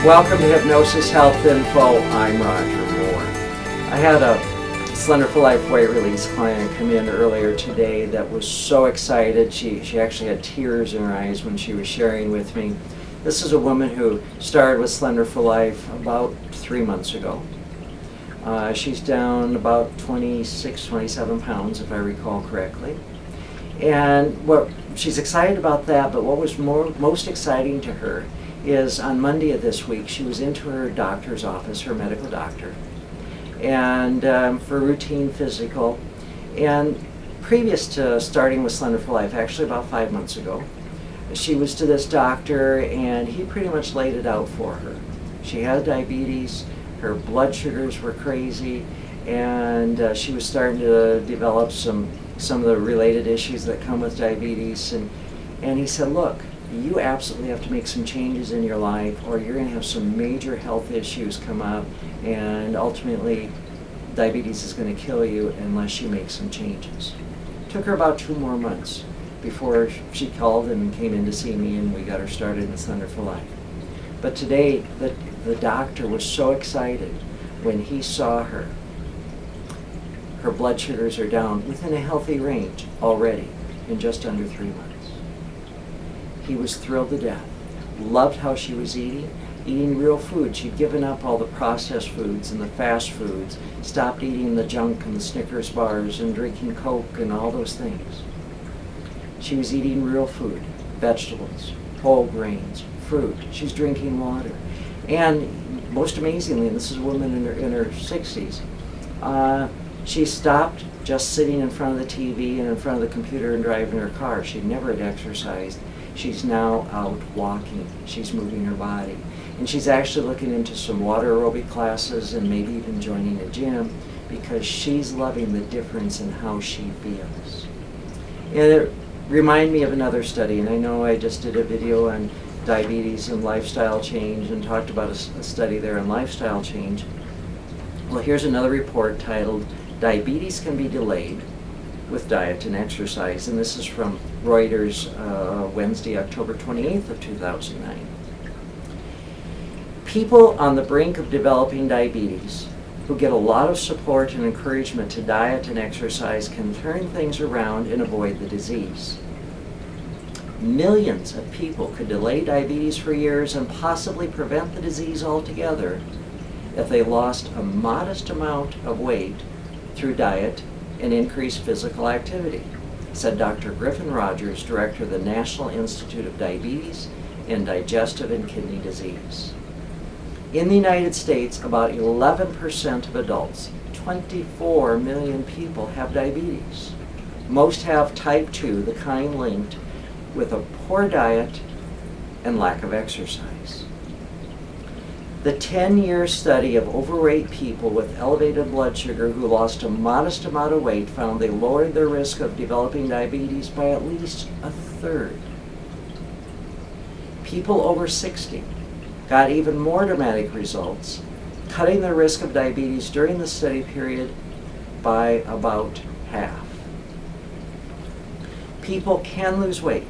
Welcome to Hypnosis Health Info. I'm Roger Moore. I had a Slender for Life weight release client come in earlier today that was so excited. She actually had tears in her eyes when she was sharing with me. This is a woman who started with Slender for Life about 3 months ago. She's down about 26, 27 pounds, if I recall correctly. And she's excited about that, but what was most exciting to her is on Monday of this week, she was into her doctor's office, her medical doctor, and for routine physical. And previous to starting with Slender for Life, actually about 5 months ago, she was to this doctor and he pretty much laid it out for her. She had diabetes, her blood sugars were crazy, and she was starting to develop some of the related issues that come with diabetes. And he said, look, you absolutely have to make some changes in your life or you're going to have some major health issues come up, and ultimately diabetes is going to kill you unless you make some changes. It took her about 2 more months before she called and came in to see me, and we got her started in Slender for Life. But today the doctor was so excited when he saw her. Her blood sugars are down within a healthy range already in just under 3 months. He was thrilled to death, loved how she was eating real food. She'd given up all the processed foods and the fast foods, stopped eating the junk and the Snickers bars and drinking Coke and all those things. She was eating real food, vegetables, whole grains, fruit. She's drinking water. And most amazingly, and this is a woman in her 60s, she stopped just sitting in front of the TV and in front of the computer and driving her car. She never had exercised. She's now out walking. She's moving her body. And she's actually looking into some water aerobic classes and maybe even joining a gym because she's loving the difference in how she feels. And it reminded me of another study, and I know I just did a video on diabetes and lifestyle change and talked about a study there on lifestyle change. Well, here's another report titled, Diabetes Can Be Delayed with Diet and Exercise, and this is from Reuters, Wednesday, October 28th of 2009. People on the brink of developing diabetes who get a lot of support and encouragement to diet and exercise can turn things around and avoid the disease. Millions of people could delay diabetes for years and possibly prevent the disease altogether if they lost a modest amount of weight through diet and increased physical activity, said Dr. Griffin Rogers, director of the National Institute of Diabetes and Digestive and Kidney Disease. In the United States, about 11% of adults, 24 million people, have diabetes. Most have type 2, the kind linked with a poor diet and lack of exercise. The 10-year study of overweight people with elevated blood sugar who lost a modest amount of weight found they lowered their risk of developing diabetes by at least a third. People over 60 got even more dramatic results, cutting their risk of diabetes during the study period by about half. People can lose weight,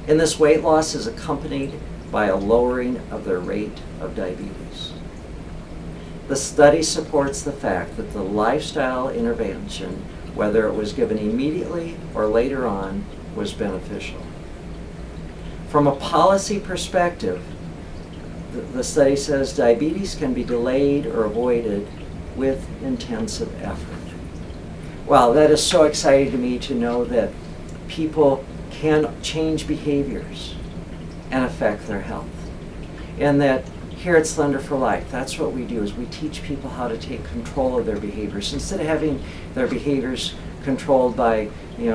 and this weight loss is accompanied by a lowering of their rate of diabetes. The study supports the fact that the lifestyle intervention, whether it was given immediately or later on, was beneficial. From a policy perspective, the study says diabetes can be delayed or avoided with intensive effort. Wow, that is so exciting to me to know that people can change behaviors and affect their health. And that here at Slender for Life, that's what we do, is we teach people how to take control of their behaviors. Instead of having their behaviors controlled by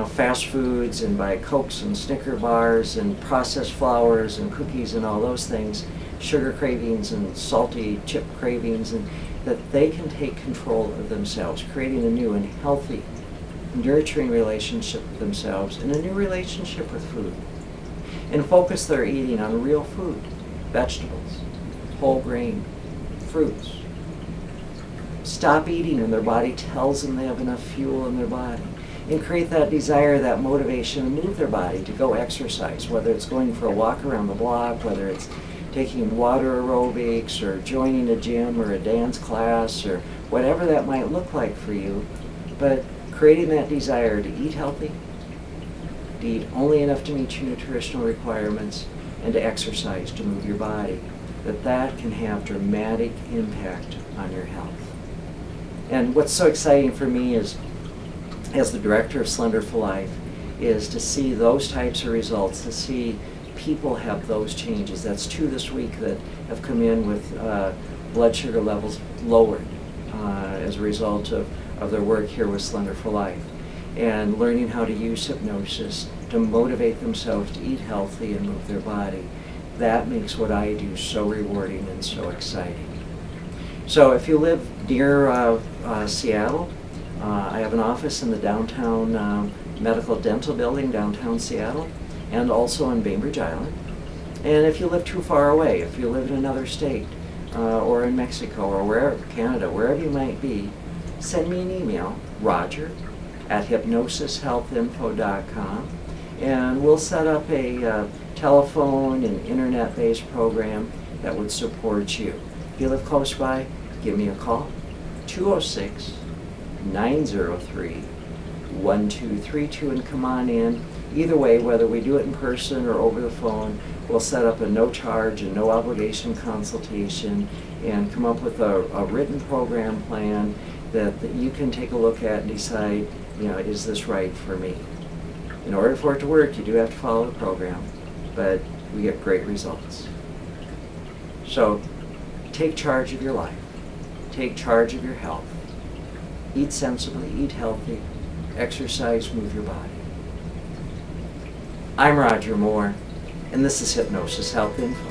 fast foods and by Cokes and Snicker bars and processed flours and cookies and all those things, sugar cravings and salty chip cravings, and that they can take control of themselves, creating a new and healthy, nurturing relationship with themselves and a new relationship with food. And focus their eating on real food, vegetables, whole grain, fruits. Stop eating when their body tells them they have enough fuel in their body. And create that desire, that motivation to move their body to go exercise, whether it's going for a walk around the block, whether it's taking water aerobics or joining a gym or a dance class or whatever that might look like for you, but creating that desire to eat healthy, to eat only enough to meet your nutritional requirements, and to exercise, to move your body, that can have dramatic impact on your health. And what's so exciting for me is, as the director of Slender for Life, is to see those types of results, to see people have those changes. That's 2 this week that have come in with blood sugar levels lowered as a result of their work here with Slender for Life, and learning how to use hypnosis to motivate themselves to eat healthy and move their body. That makes what I do so rewarding and so exciting. So if you live near Seattle, I have an office in the downtown Medical Dental Building, downtown Seattle, and also on Bainbridge Island. And if you live too far away, if you live in another state, or in Mexico, or wherever, Canada, wherever you might be, send me an email, roger@hypnosishealthinfo.com, and we'll set up a telephone and internet-based program that would support you. If you live close by, give me a call, 206-903-1232, and come on in. Either way, whether we do it in person or over the phone, we'll set up a no-charge and no-obligation consultation and come up with a written program plan that you can take a look at and decide, is this right for me? In order for it to work, you do have to follow the program, but we get great results. So take charge of your life. Take charge of your health. Eat sensibly, eat healthy, exercise, move your body. I'm Roger Moore, and this is Hypnosis Health Info.